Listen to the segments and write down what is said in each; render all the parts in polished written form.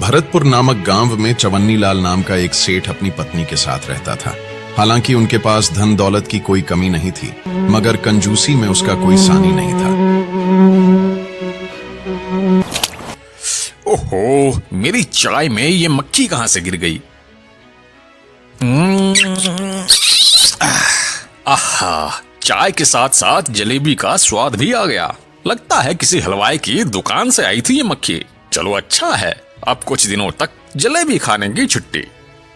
भरतपुर नामक गांव में चवन्नीलाल नाम का एक सेठ अपनी पत्नी के साथ रहता था। हालांकि उनके पास धन दौलत की कोई कमी नहीं थी, मगर कंजूसी में उसका कोई सानी नहीं था। ओहो, मेरी चाय में ये मक्खी कहां से गिर गई? आहा, चाय के साथ साथ जलेबी का स्वाद भी आ गया। लगता है किसी हलवाई की दुकान से आई थी ये मक्खी। चलो अच्छा है, अब कुछ दिनों तक जलेबी खाने की छुट्टी।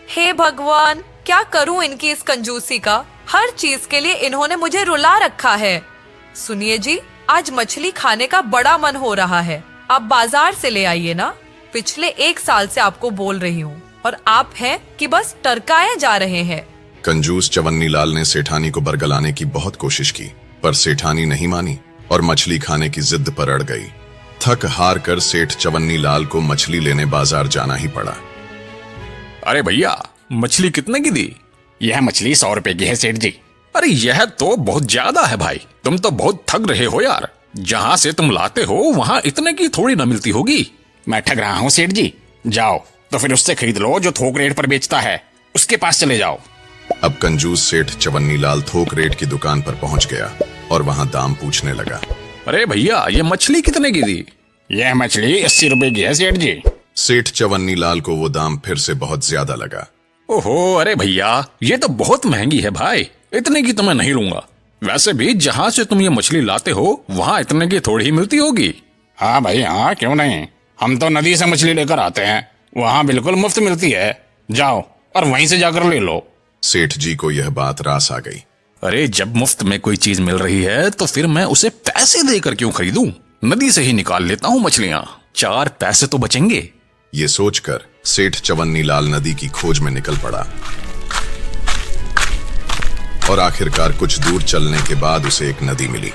हे भगवान, क्या करूं इनकी इस कंजूसी का। हर चीज के लिए इन्होंने मुझे रुला रखा है। सुनिए जी, आज मछली खाने का बड़ा मन हो रहा है। आप बाजार से ले आइए ना। पिछले 1 साल से आपको बोल रही हूँ और आप हैं कि बस टरकाए जा रहे हैं। कंजूस चवन्नीलाल ने सेठानी को बरगलाने की बहुत कोशिश की, पर सेठानी नहीं मानी और मछली खाने की जिद पर अड़ गई। थक हार कर सेठ चवन्नीलाल को मछली लेने बाजार जाना ही पड़ा। अरे भैया, मछली कितने की दी? यह मछली 100 रुपए की है सेठ जी। अरे यह तो बहुत ज्यादा है भाई। तुम तो बहुत ठग रहे हो यार। जहाँ से तुम लाते हो वहाँ इतने की थोड़ी न मिलती होगी। मैं ठग रहा हूँ सेठ जी? जाओ तो फिर उससे खरीद लो जो थोक रेट पर बेचता है, उसके पास चले जाओ। अब कंजूस सेठ चवन्नीलाल थोक रेट की दुकान पर पहुंच गया और वहां दाम पूछने लगा। अरे भैया, ये मछली कितने की दी? यह मछली 80 रुपए की है सेठ जी। सेठ चवन्नीलाल को वो दाम फिर से बहुत ज्यादा लगा। ओहो, अरे भैया, ये तो बहुत महंगी है भाई। इतने की तो मैं नहीं लूंगा। वैसे भी जहाँ से तुम ये मछली लाते हो वहाँ इतने की थोड़ी ही मिलती होगी। हाँ भाई हाँ, क्यों नहीं। हम तो नदी से मछली लेकर आते हैं, वहाँ बिल्कुल मुफ्त मिलती है। जाओ और वहीं से जाकर ले लो। सेठ जी को यह बात रास आ गई। अरे जब मुफ्त में कोई चीज मिल रही है तो फिर मैं उसे पैसे देकर क्यों खरीदूं? नदी से ही निकाल लेता हूँ मछलियाँ, 4 पैसे तो बचेंगे। ये सोचकर सेठ चवन्नीलाल नदी की खोज में निकल पड़ा और आखिरकार कुछ दूर चलने के बाद उसे एक नदी मिली।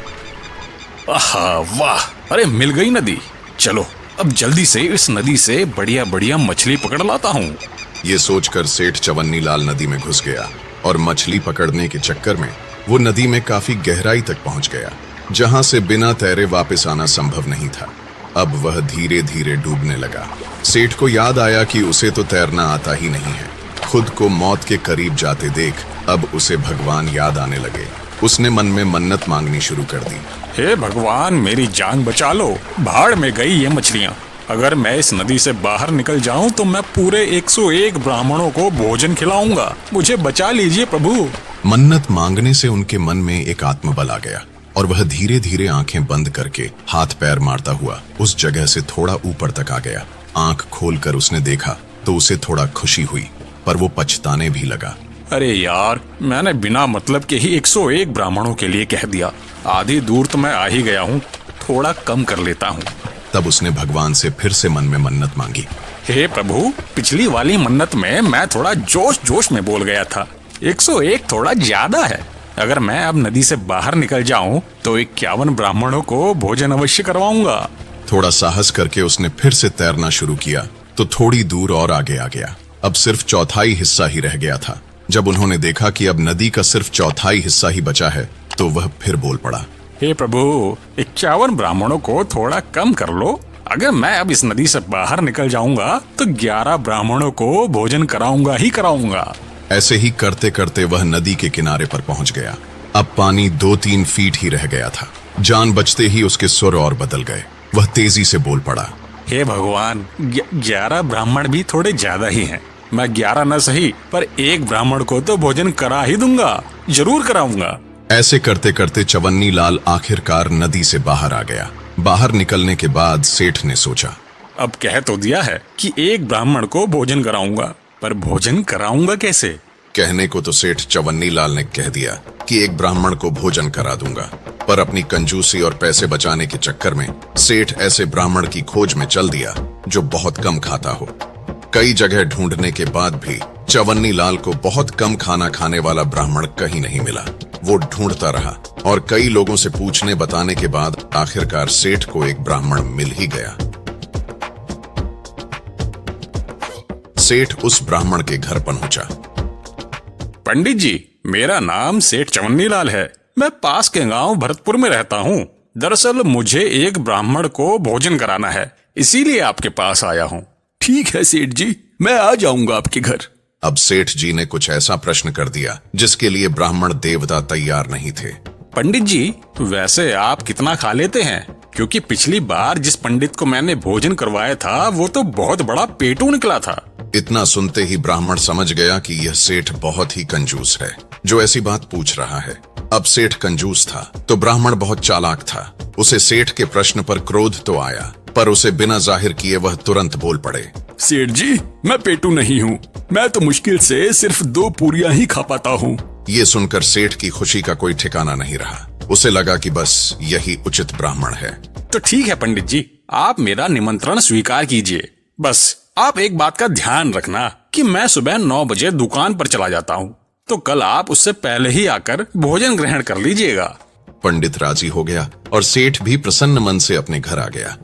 आहा वाह, अरे मिल गई नदी। चलो अब जल्दी से इस नदी से बढ़िया बढ़िया मछली पकड़ लाता हूँ। ये सोचकर सेठ चवन्नीलाल नदी में घुस गया और मछली पकड़ने के चक्कर में वो नदी में काफी गहराई तक पहुंच गया, जहां से बिना तैरे वापस आना संभव नहीं था। अब वह धीरे धीरे डूबने लगा। सेठ को याद आया कि उसे तो तैरना आता ही नहीं है। खुद को मौत के करीब जाते देख अब उसे भगवान याद आने लगे। उसने मन में मन्नत मांगनी शुरू कर दी। हे भगवान, मेरी जान बचा लो। भाड़ में गई ये मछलियाँ। अगर मैं इस नदी से बाहर निकल जाऊं तो मैं पूरे 101 ब्राह्मणों को भोजन खिलाऊंगा। मुझे बचा लीजिए प्रभु। मन्नत मांगने से उनके मन में एक आत्मबल आ गया और वह धीरे धीरे आंखें बंद करके हाथ पैर मारता हुआ उस जगह से थोड़ा ऊपर तक आ गया। आंख खोलकर उसने देखा तो उसे थोड़ा खुशी हुई, पर वो पछताने भी लगा। अरे यार, मैंने बिना मतलब के ही 101 ब्राह्मणों के लिए कह दिया। आधी दूर तो मैं आ ही गया हूँ, थोड़ा कम कर लेता हूँ। तब उसने भगवान से फिर से मन में मन्नत मांगी। हे प्रभु, पिछली वाली मन्नत में मैं थोड़ा जोश जोश में बोल गया था। 101 थोड़ा ज्यादा है। अगर मैं अब नदी से बाहर निकल जाऊं तो 51 ब्राह्मणों को भोजन अवश्य करवाऊंगा। थोड़ा साहस करके उसने फिर से तैरना शुरू किया तो थोड़ी दूर और आगे आ गया। अब सिर्फ चौथाई हिस्सा ही रह गया था। जब उन्होंने देखा कि अब नदी का सिर्फ चौथाई हिस्सा ही बचा है तो वह फिर बोल पड़ा। हे प्रभु, 51 ब्राह्मणों को थोड़ा कम कर लो। अगर मैं अब इस नदी से बाहर निकल जाऊंगा तो 11 ब्राह्मणों को भोजन कराऊंगा ही कराऊंगा। ऐसे ही करते करते वह नदी के किनारे पर पहुंच गया। अब पानी 2-3 फीट ही रह गया था। जान बचते ही उसके सुर और बदल गए। वह तेजी से बोल पड़ा। हे भगवान, 11 ब्राह्मण भी थोड़े ज्यादा ही हैं। मैं 11 न सही पर 1 ब्राह्मण को तो भोजन करा ही दूंगा, जरूर कराऊंगा। ऐसे करते करते चवन्नीलाल आखिरकार नदी से बाहर आ गया। बाहर निकलने के बाद सेठ ने सोचा, अब कह तो दिया है कि 1 ब्राह्मण को भोजन कराऊंगा, पर भोजन कराऊंगा कैसे? कहने को तो सेठ चवन्नीलाल ने कह दिया कि 1 ब्राह्मण को भोजन करा दूंगा, पर अपनी कंजूसी और पैसे बचाने के चक्कर में सेठ ऐसे ब्राह्मण की खोज में चल दिया जो बहुत कम खाता हो। कई जगह ढूंढने के बाद भी चवन्नीलाल को बहुत कम खाना खाने वाला ब्राह्मण कहीं नहीं मिला। वो ढूंढता रहा और कई लोगों से पूछने बताने के बाद आखिरकार सेठ को एक ब्राह्मण मिल ही गया। सेठ उस ब्राह्मण के घर पहुंचा। पंडित जी, मेरा नाम सेठ चवन्नीलाल है। मैं पास के गांव भरतपुर में रहता हूँ। दरअसल मुझे एक ब्राह्मण को भोजन कराना है, इसीलिए आपके पास आया हूँ। ठीक है सेठ जी, मैं आ जाऊंगा आपके घर। अब सेठ जी ने कुछ ऐसा प्रश्न कर दिया जिसके लिए ब्राह्मण देवता तैयार नहीं थे। पंडित जी, वैसे आप कितना खा लेते हैं? क्योंकि पिछली बार जिस पंडित को मैंने भोजन करवाया था वो तो बहुत बड़ा पेटू निकला था। इतना सुनते ही ब्राह्मण समझ गया कि यह सेठ बहुत ही कंजूस है जो ऐसी बात पूछ रहा है। अब सेठ कंजूस था तो ब्राह्मण बहुत चालाक था। उसे सेठ के प्रश्न पर क्रोध तो आया, पर उसे बिना जाहिर किए वह तुरंत बोल पड़े। सेठ जी, मैं पेटू नहीं हूँ, मैं तो मुश्किल से सिर्फ 2 पूरियां ही खा पाता हूँ। ये सुनकर सेठ की खुशी का कोई ठिकाना नहीं रहा। उसे लगा कि बस यही उचित ब्राह्मण है। तो ठीक है पंडित जी, आप मेरा निमंत्रण स्वीकार कीजिए। बस आप एक बात का ध्यान रखना कि मैं सुबह 9 बजे दुकान पर चला जाता हूँ, तो कल आप उससे पहले ही आकर भोजन ग्रहण कर लीजिएगा। पंडित राजी हो गया और सेठ भी प्रसन्न मन से अपने घर आ गया।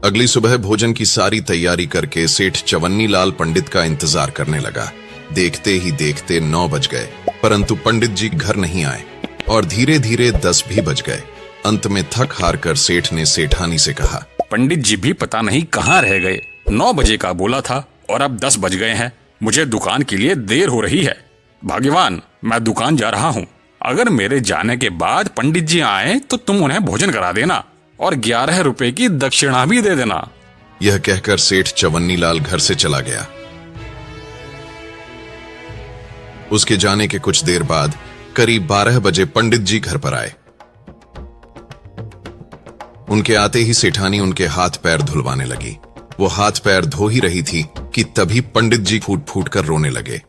अगली सुबह भोजन की सारी तैयारी करके सेठ चवन्नी लाल पंडित का इंतजार करने लगा। देखते ही देखते 9 बज गए, परंतु पंडित जी घर नहीं आए और धीरे धीरे 10 भी बज गए। अंत में थक हार कर सेठ ने सेठानी से कहा, पंडित जी भी पता नहीं कहाँ रह गए। 9 बजे का बोला था और अब 10 बज गए हैं। मुझे दुकान के लिए देर हो रही है। भाग्यवान, मैं दुकान जा रहा हूँ। अगर मेरे जाने के बाद पंडित जी आए तो तुम उन्हें भोजन करा देना और 11 रुपए की दक्षिणा भी दे देना। यह कहकर सेठ चवन्नी लाल घर से चला गया। उसके जाने के कुछ देर बाद करीब 12 बजे पंडित जी घर पर आए। उनके आते ही सेठानी उनके हाथ पैर धुलवाने लगी। वो हाथ पैर धो ही रही थी कि तभी पंडित जी फूट फूट कर रोने लगे।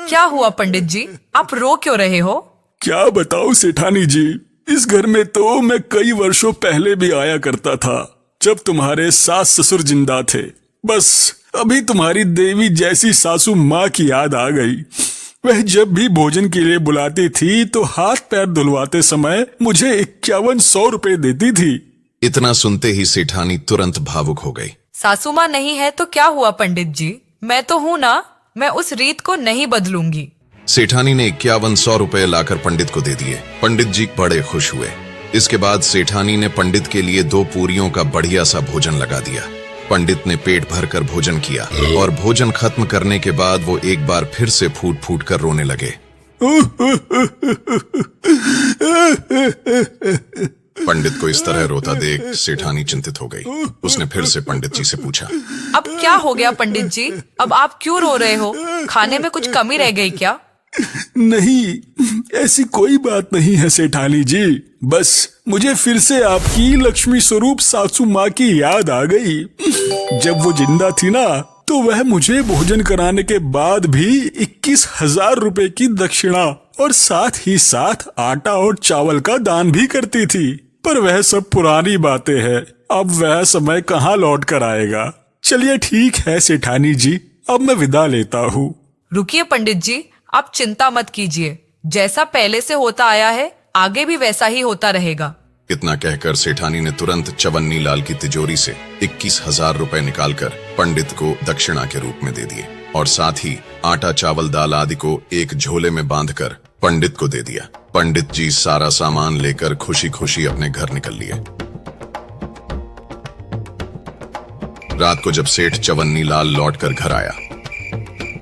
क्या हुआ पंडित जी, आप रो क्यों रहे हो? क्या बताऊं सेठानी जी, इस घर में तो मैं कई वर्षों पहले भी आया करता था जब तुम्हारे सास ससुर जिंदा थे। बस अभी तुम्हारी देवी जैसी सासू माँ की याद आ गई। वह जब भी भोजन के लिए बुलाती थी तो हाथ पैर धुलवाते समय मुझे 5100 रुपए देती थी। इतना सुनते ही सेठानी तुरंत भावुक हो गई। सासू माँ नहीं है तो क्या हुआ पंडित जी, मैं तो हूँ ना, मैं उस रीत को नहीं बदलूंगी। सेठानी ने 5100 रुपए लाकर पंडित को दे दिए। पंडित जी बड़े खुश हुए। इसके बाद सेठानी ने पंडित के लिए 2 पूरियों का बढ़िया सा भोजन लगा दिया। पंडित ने पेट भरकर भोजन किया और भोजन खत्म करने के बाद वो एक बार फिर से फूट फूट कर रोने लगे। पंडित को इस तरह रोता देख सेठानी चिंतित हो गई। उसने फिर से पंडित जी से पूछा, अब क्या हो गया पंडित जी, अब आप क्यों रो रहे हो? खाने में कुछ कमी रह गई क्या? नहीं, ऐसी कोई बात नहीं है सेठानी जी। बस मुझे फिर से आपकी लक्ष्मी स्वरूप सासू माँ की याद आ गई। जब वो जिंदा थी ना तो वह मुझे भोजन कराने के बाद भी 21,000 रुपए की दक्षिणा और साथ ही साथ आटा और चावल का दान भी करती थी। पर वह सब पुरानी बातें हैं, अब वह समय कहाँ लौट कर आएगा। चलिए ठीक है सेठानी जी, अब मैं विदा लेता हूँ। रुकिए पंडित जी, आप चिंता मत कीजिए, जैसा पहले से होता आया है आगे भी वैसा ही होता रहेगा। इतना कहकर सेठानी ने तुरंत चवन्नी लाल की तिजोरी से 21,000 रुपए निकालकर पंडित को दक्षिणा के रूप में दे दिए और साथ ही आटा चावल दाल आदि को एक झोले में बांधकर पंडित को दे दिया। पंडित जी सारा सामान लेकर खुशी खुशी अपने घर निकल लिए। रात को जब सेठ चवन्नी लाल लौटकर घर आया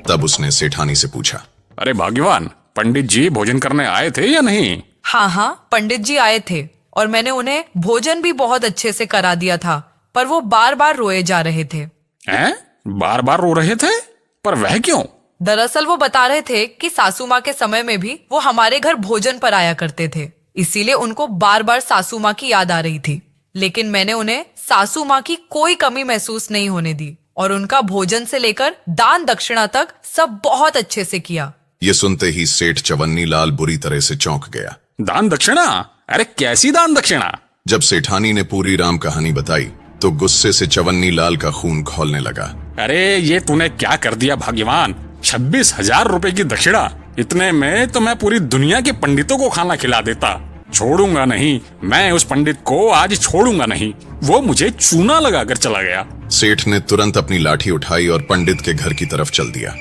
तब उसने सेठानी से पूछा, अरे भाग्यवान, पंडित जी भोजन करने आए थे या नहीं? हाँ, पंडित जी आए थे और मैंने उन्हें भोजन भी बहुत अच्छे से करा दिया था, पर वो बार बार रोए जा रहे थे। हैं? बार बार रो रहे थे? पर वह क्यों? दरअसल वो बता रहे थे कि सासू माँ के समय में भी वो हमारे घर भोजन पर आया करते थे, इसीलिए उनको बार बार सासू माँ की याद आ रही थी। लेकिन मैंने उन्हें सासू माँ की कोई कमी महसूस नहीं होने दी और उनका भोजन से लेकर दान दक्षिणा तक सब बहुत अच्छे से किया। ये सुनते ही सेठ चवन्नी लाल बुरी तरह से चौंक गया। दान दक्षिणा? अरे कैसी दान दक्षिणा? जब सेठानी ने पूरी राम कहानी बताई तो गुस्से से चवन्नी लाल का खून खौलने लगा। अरे ये तूने क्या कर दिया भाग्यवान? 26,000 रुपए की दक्षिणा? इतने में तो मैं पूरी दुनिया के पंडितों को खाना खिला देता। छोड़ूंगा नहीं, मैं उस पंडित को आज छोड़ूंगा नहीं। वो मुझे चूना लगाकर चला गया। सेठ ने तुरंत अपनी लाठी उठाई और पंडित के घर की तरफ चल दिया।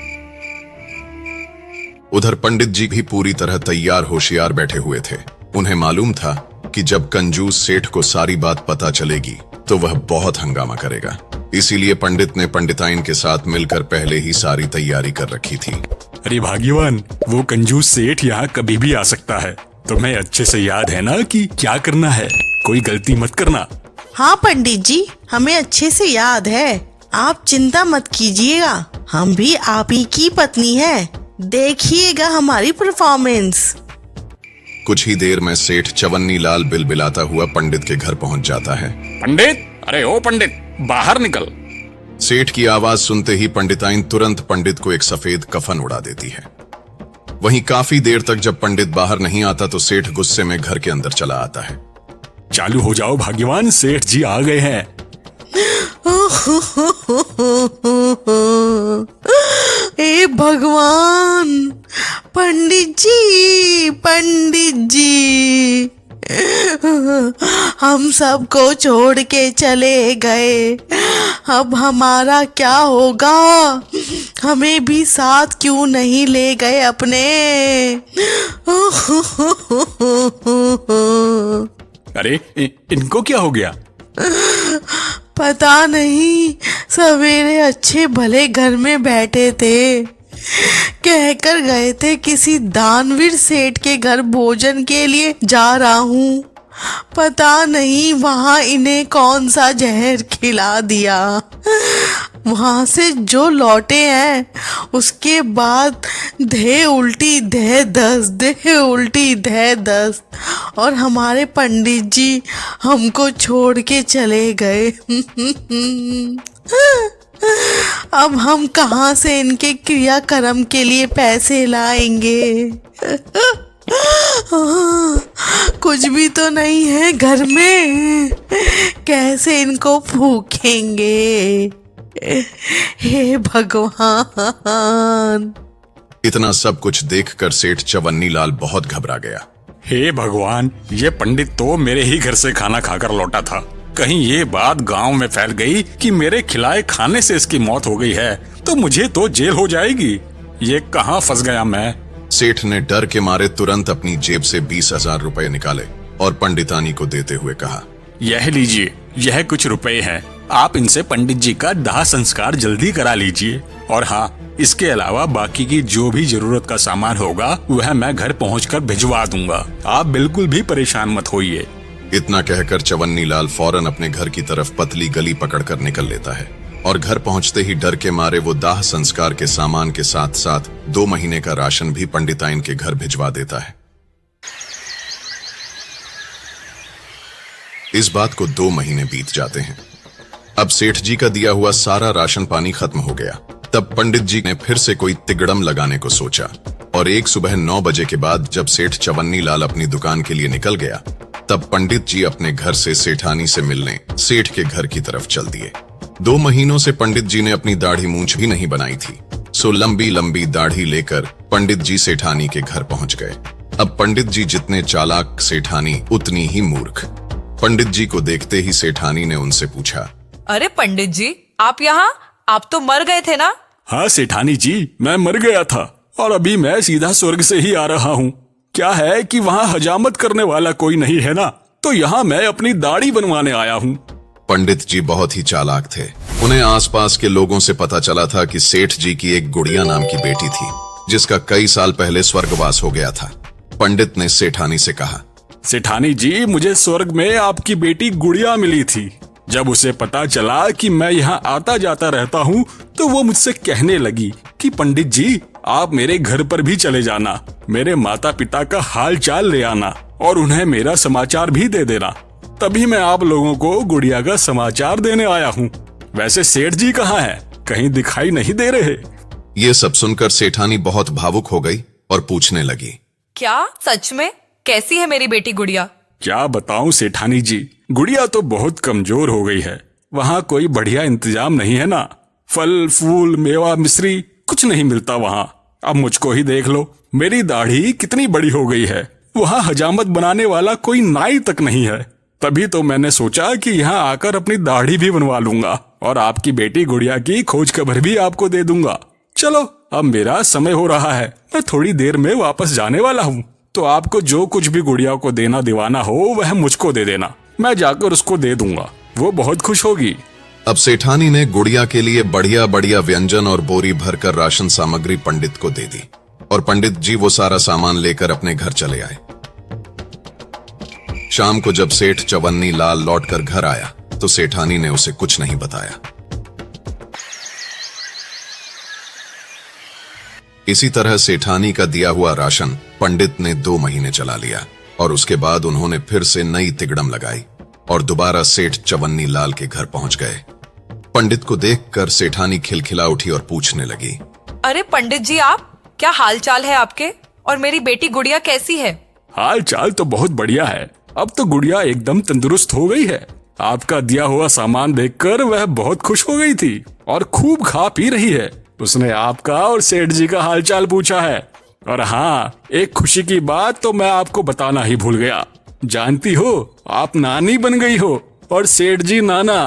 उधर पंडित जी भी पूरी तरह तैयार होशियार बैठे हुए थे। उन्हें मालूम था कि जब कंजूस सेठ को सारी बात पता चलेगी तो वह बहुत हंगामा करेगा। इसीलिए पंडित ने पंडिताइन के साथ मिलकर पहले ही सारी तैयारी कर रखी थी। अरे भाग्यवान, वो कंजूस सेठ यहाँ कभी भी आ सकता है। तुम्हें अच्छे से याद है ना कि क्या करना है, कोई गलती मत करना। हाँ पंडित जी, हमें अच्छे से याद है। आप चिंता मत कीजिएगा, हम भी आप ही की पत्नी है। देखिएगा हमारी परफॉर्मेंस। कुछ ही देर में सेठ चवन्नी लाल बिलबिलाता हुआ पंडित के घर पहुंच जाता है। पंडित, अरे ओ पंडित, बाहर निकल। सेठ की आवाज सुनते ही पंडिताइन तुरंत पंडित को एक सफेद कफन उड़ा देती है। वहीं काफी देर तक जब पंडित बाहर नहीं आता तो सेठ गुस्से में घर के अंदर चला आता है। चालू हो जाओ भाग्यवान, सेठ जी आ गए हैं। ए भगवान, पंडित जी हम सबको छोड़ के चले गए। अब हमारा क्या होगा? हमें भी साथ क्यों नहीं ले गए अपने? अरे इनको क्या हो गया? पता नहीं, सवेरे अच्छे भले घर में बैठे थे, कहकर गए थे किसी दानवीर सेठ के घर भोजन के लिए जा रहा हूँ। पता नहीं वहां इन्हें कौन सा जहर खिला दिया। वहां से जो लौटे हैं उसके बाद धे उल्टी धे दस और हमारे पंडित जी हमको छोड़ के चले गए। अब हम कहाँ से इनके क्रियाकर्म के लिए पैसे लाएंगे? कुछ भी तो नहीं है घर में, कैसे इनको फूकेंगे? हे भगवान। इतना सब कुछ देखकर सेठ चवन्नी लाल बहुत घबरा गया। हे भगवान, ये पंडित तो मेरे ही घर से खाना खाकर लौटा था। कहीं ये बात गांव में फैल गई कि मेरे खिलाए खाने से इसकी मौत हो गई है तो मुझे तो जेल हो जाएगी। ये कहाँ फंस गया मैं? सेठ ने डर के मारे तुरंत अपनी जेब से 20,000 रुपए निकाले और पंडितानी को देते हुए कहा, यह लीजिए, यह कुछ रुपए हैं। आप इनसे पंडित जी का दाह संस्कार जल्दी करा लीजिए। और हाँ, इसके अलावा बाकी की जो भी जरूरत का सामान होगा वह मैं घर पहुंचकर भिजवा दूंगा। आप बिल्कुल भी परेशान मत होइए। इतना कहकर चवन्नी लाल फौरन अपने घर की तरफ पतली गली पकड़कर निकल लेता है और घर पहुंचते ही डर के मारे वो दाह संस्कार के सामान के साथ साथ 2 महीने का राशन भी पंडिताइन के घर भिजवा देता है। इस बात को 2 महीने बीत जाते हैं। अब सेठ जी का दिया हुआ सारा राशन पानी खत्म हो गया। तब पंडित जी ने फिर से कोई तिगड़म लगाने को सोचा और एक सुबह 9 बजे के बाद जब सेठ चवन्नी लाल अपनी दुकान के लिए निकल गया तब पंडित जी अपने घर से सेठानी से मिलने सेठ के घर की तरफ चल दिए। 2 महीनों से पंडित जी ने अपनी दाढ़ी मूंछ भी नहीं बनाई थी, सो लंबी लंबी दाढ़ी लेकर पंडित जी सेठानी के घर पहुंच गए। अब पंडित जी जितने चालाक सेठानी उतनी ही मूर्ख। पंडित जी को देखते ही सेठानी ने उनसे पूछा, अरे पंडित जी, आप यहाँ? आप तो मर गए थे ना? हाँ सेठानी जी, मैं मर गया था और अभी मैं सीधा स्वर्ग से ही आ रहा हूँ। क्या है कि वहाँ हजामत करने वाला कोई नहीं है ना, तो यहाँ मैं अपनी दाढ़ी बनवाने आया हूँ। पंडित जी बहुत ही चालाक थे। उन्हें आसपास के लोगों से पता चला था कि सेठ जी की एक गुड़िया नाम की बेटी थी जिसका कई साल पहले स्वर्गवास हो गया था। पंडित ने सेठानी से कहा, सेठानी जी, मुझे स्वर्ग में आपकी बेटी गुड़िया मिली थी। जब उसे पता चला कि मैं यहाँ आता जाता रहता हूँ तो वो मुझसे कहने लगी कि पंडित जी, आप मेरे घर पर भी चले जाना, मेरे माता पिता का हाल चाल ले आना और उन्हें मेरा समाचार भी दे देना। तभी मैं आप लोगों को गुड़िया का समाचार देने आया हूँ। वैसे सेठ जी कहाँ हैं? कहीं दिखाई नहीं दे रहे। ये सब सुनकर सेठानी बहुत भावुक हो गई और पूछने लगी, क्या सच में? कैसी है मेरी बेटी गुड़िया? क्या बताऊं सेठानी जी, गुड़िया तो बहुत कमजोर हो गई है। वहाँ कोई बढ़िया इंतजाम नहीं है ना, फल फूल मेवा मिश्री कुछ नहीं मिलता वहाँ। अब मुझको ही देख लो, मेरी दाढ़ी कितनी बड़ी हो गई है। वहाँ हजामत बनाने वाला कोई नाई तक नहीं है। तभी तो मैंने सोचा कि यहाँ आकर अपनी दाढ़ी भी बनवा लूंगा और आपकी बेटी गुड़िया की खोज खबर भी आपको दे दूंगा। चलो, अब मेरा समय हो रहा है, मैं थोड़ी देर में वापस जाने वाला हूँ, तो आपको जो कुछ भी गुड़िया को देना दिवाना हो वह मुझको दे देना, मैं जाकर उसको दे दूंगा, वो बहुत खुश होगी। अब सेठानी ने गुड़िया के लिए बढ़िया बढ़िया व्यंजन और बोरी भरकर राशन सामग्री पंडित को दे दी और पंडित जी वो सारा सामान लेकर अपने घर चले आए। शाम को जब सेठ चवन्नी लाल लौटकर घर आया तो सेठानी ने उसे कुछ नहीं बताया। इसी तरह सेठानी का दिया हुआ राशन पंडित ने 2 महीने चला लिया और उसके बाद उन्होंने फिर से नई तिगड़म लगाई और दोबारा सेठ चवन्नी लाल के घर पहुंच गए। पंडित को देखकर सेठानी खिलखिला उठी और पूछने लगी, अरे पंडित जी, आप क्या हाल चाल है आपके? और मेरी बेटी गुड़िया कैसी है? हाल चाल तो बहुत बढ़िया है, अब तो गुड़िया एकदम तंदुरुस्त हो गई है। आपका दिया हुआ सामान देखकर वह बहुत खुश हो गई थी और खूब खा पी रही है। उसने आपका और सेठ जी का हालचाल पूछा है। और हाँ, एक खुशी की बात तो मैं आपको बताना ही भूल गया। जानती हो, आप नानी बन गई हो और सेठ जी नाना।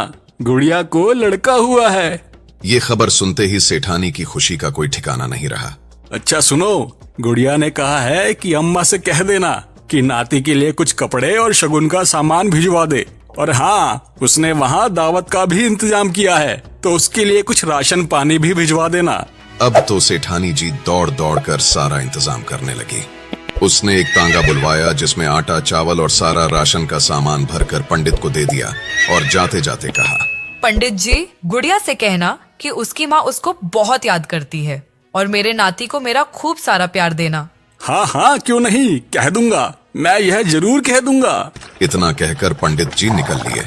गुड़िया को लड़का हुआ है। ये खबर सुनते ही सेठानी की खुशी का कोई ठिकाना नहीं रहा। अच्छा सुनो, गुड़िया ने कहा है कि अम्मा से कह देना कि नाती के लिए कुछ कपड़े और शगुन का सामान भिजवा दे। और हाँ, उसने वहाँ दावत का भी इंतजाम किया है, तो उसके लिए कुछ राशन पानी भी भिजवा देना। अब तो सेठानी जी दौड़ दौड़ कर सारा इंतजाम करने लगी। उसने एक तांगा बुलवाया जिसमें आटा, चावल और सारा राशन का सामान भरकर पंडित को दे दिया और जाते जाते कहा, पंडित जी, गुड़िया से कहना कि उसकी माँ उसको बहुत याद करती है और मेरे नाती को मेरा खूब सारा प्यार देना। हाँ हाँ, क्यों नहीं, कह दूंगा, मैं यह जरूर कह दूंगा। इतना कहकर पंडित जी निकल लिए।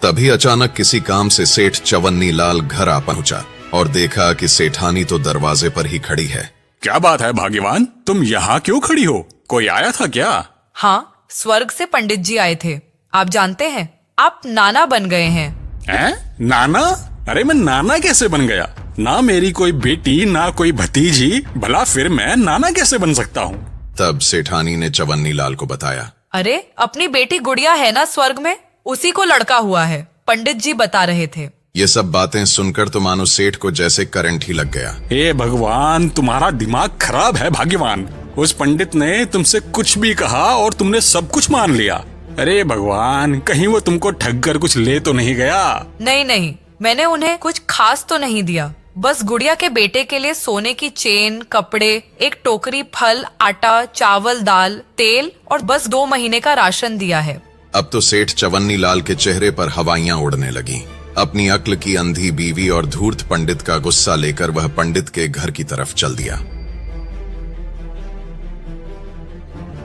तभी अचानक किसी काम से सेठ चवन्नी लाल घर आ पहुंचा और देखा कि सेठानी तो दरवाजे पर ही खड़ी है। क्या बात है भाग्यवान, तुम यहाँ क्यों खड़ी हो? कोई आया था क्या? हाँ, स्वर्ग से पंडित जी आए थे। आप जानते हैं, आप नाना बन गए हैं। नाना? अरे मैं नाना कैसे बन गया? ना मेरी कोई बेटी, ना कोई भतीजी, भला फिर मैं नाना कैसे बन सकता हूँ? तब सेठानी ने चवन्नी लाल को बताया, अरे अपनी बेटी गुड़िया है ना स्वर्ग में, उसी को लड़का हुआ है, पंडित जी बता रहे थे। ये सब बातें सुनकर तो मानो सेठ को जैसे करंट ही लग गया। हे भगवान, तुम्हारा दिमाग खराब है भाग्यवान। उस पंडित ने तुमसे कुछ भी कहा और तुमने सब कुछ मान लिया। अरे भगवान, कहीं वो तुमको ठग कर कुछ ले तो नहीं गया? नहीं, मैंने उन्हें कुछ खास तो नहीं दिया, बस गुड़िया के बेटे के लिए सोने की चेन, कपड़े, एक टोकरी फल, आटा, चावल, दाल, तेल और बस 2 महीने का राशन दिया है। अब तो सेठ चवन्नी लाल के चेहरे पर हवाइयां उड़ने लगी। अपनी अक्ल की अंधी बीवी और धूर्त पंडित का गुस्सा लेकर वह पंडित के घर की तरफ चल दिया।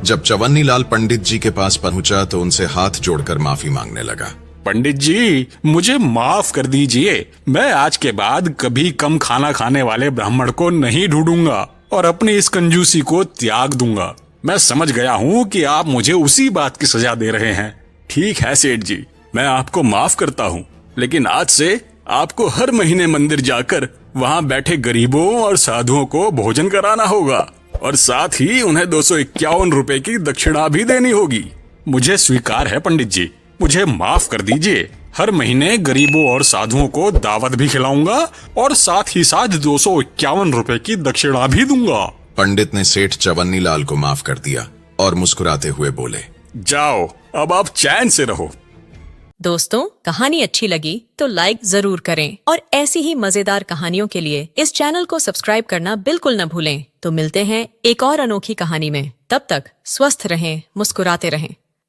जब चवन्नी लाल पंडित जी के पास पहुंचा तो उनसे हाथ जोड़कर माफी मांगने लगा। पंडित जी, मुझे माफ कर दीजिए। मैं आज के बाद कभी कम खाना खाने वाले ब्राह्मण को नहीं ढूंढूंगा और अपनी इस कंजूसी को त्याग दूंगा। मैं समझ गया हूँ कि आप मुझे उसी बात की सजा दे रहे हैं। ठीक है सेठ जी, मैं आपको माफ करता हूँ, लेकिन आज से आपको हर महीने मंदिर जाकर वहाँ बैठे गरीबों और साधुओं को भोजन कराना होगा और साथ ही उन्हें 251 रुपए की दक्षिणा भी देनी होगी। मुझे स्वीकार है पंडित जी, मुझे माफ कर दीजिए। हर महीने गरीबों और साधुओं को दावत भी खिलाऊंगा और साथ ही साथ 251 रुपए की दक्षिणा भी दूंगा। पंडित ने सेठ चवन्नी लाल को माफ कर दिया और मुस्कुराते हुए बोले, जाओ, अब आप चैन से रहो। दोस्तों, कहानी अच्छी लगी तो लाइक जरूर करें और ऐसी ही मजेदार कहानियों के लिए इस चैनल को सब्सक्राइब करना बिल्कुल न भूलें। तो मिलते हैं एक और अनोखी कहानी में। तब तक स्वस्थ रहें, मुस्कुराते रहें।